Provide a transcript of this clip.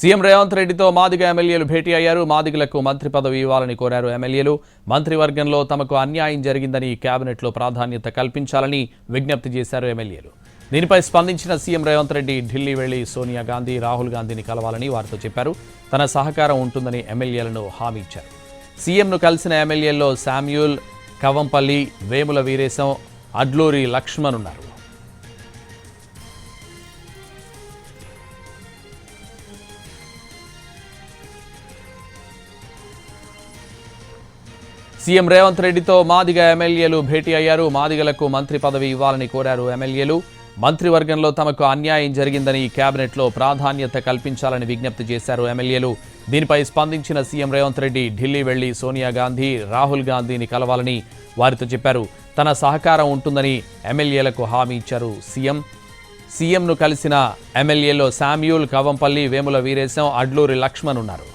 CM Revanth రెడ్డితో మాదిగ ఎమ్మెల్యేలు భేటీ అయ్యారు. మాదిగలకు మంత్రి పదవి ఇవ్వాలని కోరారు ఎమ్మెల్యేలు. మంత్రివర్గంలో తమకు అన్యాయం జరిగిందని కేబినెట్లో ప్రాధాన్యత కల్పించాలని విజ్ఞప్తి చేశారు ఎమ్మెల్యేలు. దీనిపై స్పందించిన సీఎం రేవంత్ రెడ్డి ఢిల్లీ వెళ్లి సోనియా గాంధీ, రాహుల్ గాంధీని కలవాలని వారితో చెప్పారు. తన సహకారం ఉంటుందని ఎమ్మెల్యేలను హామీ ఇచ్చారు. సీఎంను కలిసిన ఎమ్మెల్యేల్లో శామ్యూల్, కవంపల్లి, వేముల వీరేశం, అడ్లూరి లక్ష్మణ్ ఉన్నారు. సీఎం రేవంత్ రెడ్డితో మాదిగ ఎమ్మెల్యేలు భేటీ అయ్యారు. మాదిగలకు మంత్రి పదవి ఇవ్వాలని కోరారు ఎమ్మెల్యేలు. మంత్రివర్గంలో తమకు అన్యాయం జరిగిందని కేబినెట్లో ప్రాధాన్యత కల్పించాలని విజ్ఞప్తి చేశారు ఎమ్మెల్యేలు. దీనిపై స్పందించిన సీఎం రేవంత్ రెడ్డి ఢిల్లీ వెళ్లి సోనియా గాంధీ, రాహుల్ గాంధీని కలవాలని వారితో చెప్పారు. తన సహకారం ఉంటుందని ఎమ్మెల్యేలకు హామీ ఇచ్చారు సీఎంను కలిసిన ఎమ్మెల్యేలో శామ్యూల్, కవంపల్లి, వేముల వీరేశం, అడ్లూరి లక్ష్మణ్ ఉన్నారు.